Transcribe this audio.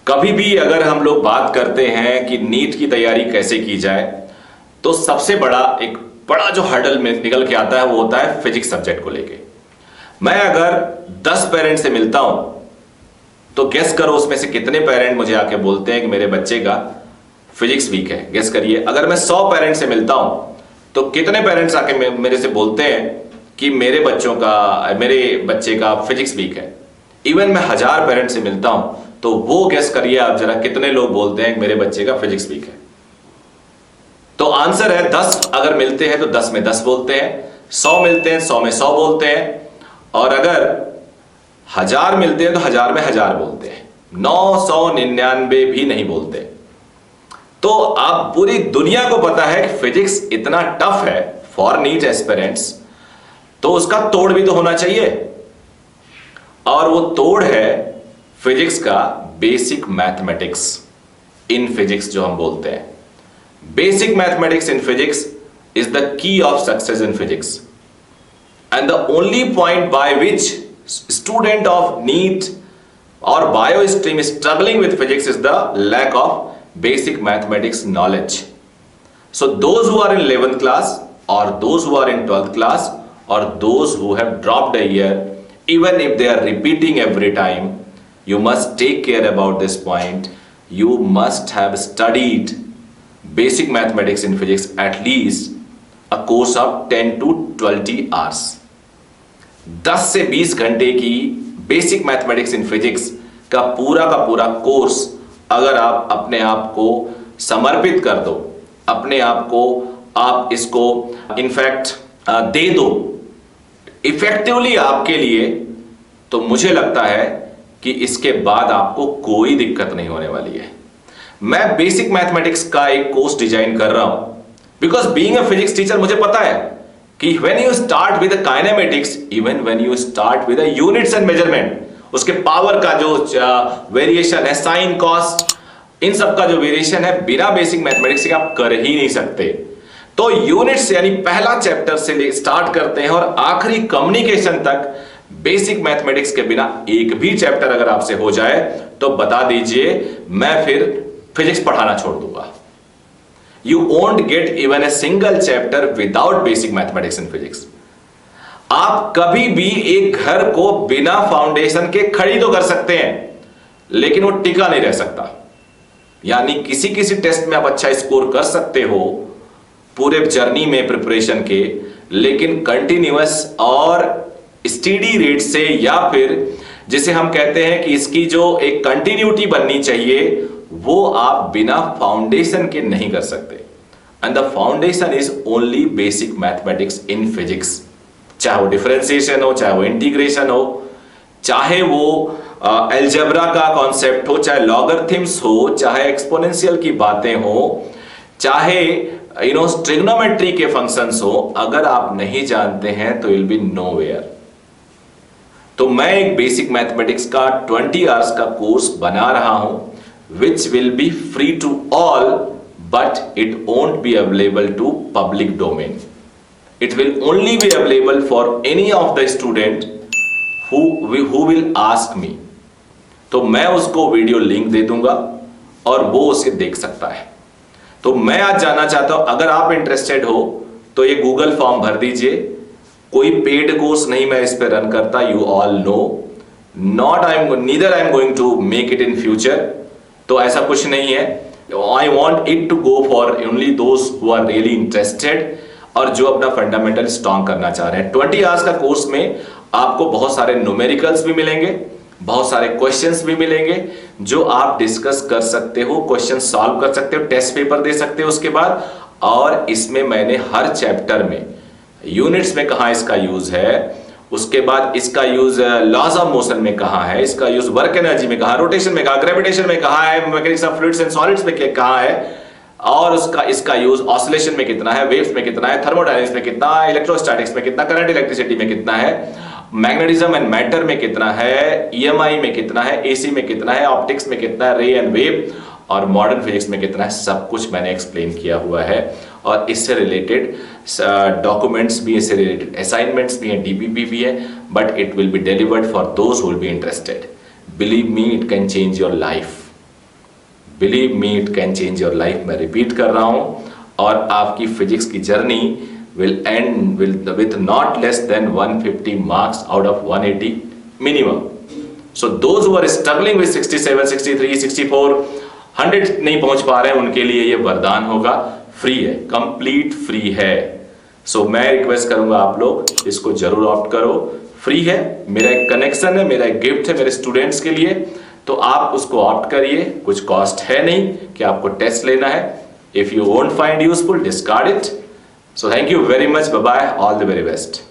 कभी भी अगर हम लोग बात करते हैं कि नीट की तैयारी कैसे की जाए, तो सबसे बड़ा एक बड़ा जो हर्डल में निकल के आता है वो होता है फिजिक्स सब्जेक्ट को लेके। मैं अगर 10 पेरेंट से मिलता हूं तो गेस करो उसमें से कितने पेरेंट मुझे आके बोलते हैं कि मेरे बच्चे का फिजिक्स वीक है। गेस करिए, अगर मैं 100 पेरेंट से मिलता हूं तो कितने पेरेंट्स आके मेरे से बोलते हैं कि मेरे बच्चे का फिजिक्स वीक है। इवन मैं 1000 पेरेंट से मिलता हूं तो वो गेस करिए आप जरा कितने लोग बोलते हैं कि मेरे बच्चे का फिजिक्स वीक है। तो आंसर है 10 अगर मिलते हैं तो 10 में 10 बोलते हैं, 100 मिलते हैं 100 में 100 बोलते हैं, और अगर 1000 मिलते हैं तो 1000 में 1000 बोलते हैं, 999 भी नहीं बोलते। तो अब पूरी दुनिया को पता है कि फिजिक्स इतना टफ है फॉर नीट एस्पिरेंट्स, तो उसका तोड़ भी तो होना चाहिए, और वो तोड़ है फिजिक्स का बेसिक मैथमेटिक्स इन फिजिक्स जो हम बोलते हैं। Basic mathematics in physics is the key of success in physics, and the only point by which student of NEET और bio stream struggling with physics is the lack of basic mathematics knowledge. So those who are in 11th class or those who are in 12th class or those who have dropped a year, even if they are repeating every time, you must take care about this point. You must have studied basic mathematics in physics at least a course of 10 to 20 hours. 10 से 20 घंटे की basic mathematics in physics का पूरा course अगर आप अपने आप को समर्पित कर दो, अपने आप को आप इसको इनफैक्ट दे दो इफेक्टिवली आपके लिए, तो मुझे लगता है कि इसके बाद आपको कोई दिक्कत नहीं होने वाली है। मैं बेसिक मैथमेटिक्स का एक कोर्स डिजाइन कर रहा हूं because being a physics teacher मुझे पता है कि when you start with kinematics, even when you start with units and measurement, उसके पावर का जो वेरिएशन है, साइन कॉस, इन सब का जो वेरिएशन है, बिना बेसिक मैथमेटिक्स के आप कर ही नहीं सकते। तो यूनिट्स यानी पहला चैप्टर से स्टार्ट करते हैं और आखिरी कम्युनिकेशन तक बेसिक मैथमेटिक्स के बिना एक भी चैप्टर अगर आपसे हो जाए तो बता दीजिए मैं फिर फिजिक्स पढ़ाना छोड़ दूंगा। You won't get even a single chapter without basic mathematics in physics. आप कभी भी एक घर को बिना फाउंडेशन के खड़ी तो कर सकते हैं, लेकिन वो टिका नहीं रह सकता। यानी किसी टेस्ट में आप अच्छा स्कोर कर सकते हो पूरे जर्नी में प्रिपरेशन के, लेकिन कंटिन्यूअस और स्टीडी रेट से, या फिर जिसे हम कहते हैं कि इसकी जो एक कंटिन्यूटी बननी चाहिए, वो आप बिना फाउंडेशन के नहीं कर सकते। And the foundation is only basic mathematics in physics. चाहे वो डिफरेंशिएशन हो, चाहे वो इंटीग्रेशन हो, चाहे वो अलजेब्रा का कॉन्सेप्ट हो, चाहे लॉगरिथम्स हो, चाहे एक्सपोनेंशियल की बातें हो, चाहे ट्रिग्नोमेट्री के फंक्शंस हो, अगर आप नहीं जानते हैं तो विल बी नोवेयर। तो मैं एक बेसिक मैथमेटिक्स का 20 आवर्स का कोर्स बना रहा हूं which will be free to all, but it won't be available to public domain. It will only be available for any of the student who will ask me. तो मैं उसको video link दे दूंगा और वो उसे देख सकता है। तो मैं आज जानना चाहता हूं, अगर आप इंटरेस्टेड हो तो ये गूगल फॉर्म भर दीजिए। कोई पेड कोर्स नहीं मैं इस पे रन करता, you all know, neither I am going to make it in future. तो ऐसा कुछ नहीं है। I want it to go for only those who are really interested और जो अपना फंडामेंटल स्ट्रॉन्ग करना चाह रहे हैं। 20 आवर्स का कोर्स में आपको बहुत सारे न्यूमेरिकल्स भी मिलेंगे, बहुत सारे क्वेश्चंस भी मिलेंगे जो आप डिस्कस कर सकते हो, क्वेश्चन सॉल्व कर सकते हो, टेस्ट पेपर दे सकते हो उसके बाद। और इसमें मैंने हर चैप्टर में यूनिट्स में कहां इसका यूज है, उसके बाद इसका यूज लॉज ऑफ मोशन में कहां है, इसका यूज वर्क एनर्जी में कहां, रोटेशन में कहां, ग्रेविटेशन में कहां है, mechanics of fluids and solids में कहां है, और इसका यूज ऑसिलेशन में कितना है, वेव्स में कितना है, थर्मोडायनेमिक्स में कितना है, इलेक्ट्रोस्टैटिक्स में कितना, करंट इलेक्ट्रिसिटी में कितना है, मैग्नेटिज्म एंड मैटर में कितना है, ईएमआई में कितना है, एसी में कितना है, ऑप्टिक्स में कितना है, रे एंड वेव, और मॉडर्न फिजिक्स में कितना है, सब कुछ मैंने एक्सप्लेन किया हुआ है। और इससे रिलेटेड डॉक्यूमेंट्स भी, इससे रिलेटेड असाइनमेंट्स भी हैं, डीपीपी भी है, but it will be delivered for those who will be interested. Believe me, it can change your life. Believe me it can change your life. मैं रिपीट कर रहा हूं, और आपकी फिजिक्स की journey will end with not less than 150 marks out of 180 minimum. So those who are struggling with 67, 63, 64, 100 नहीं पहुंच पा रहे हैं, उनके लिए ये वरदान होगा। फ्री है, कंप्लीट फ्री है। सो मैं रिक्वेस्ट करूंगा आप लोग इसको जरूर ऑप्ट करो। फ्री है, मेरा एक कनेक्शन है, मेरा एक गिफ्ट है मेरे स्टूडेंट्स के लिए, तो आप उसको ऑप्ट करिए। कुछ कॉस्ट है नहीं कि आपको टेस्ट लेना है। If you won't find useful, discard it. So thank you very much, bye bye, all the very best.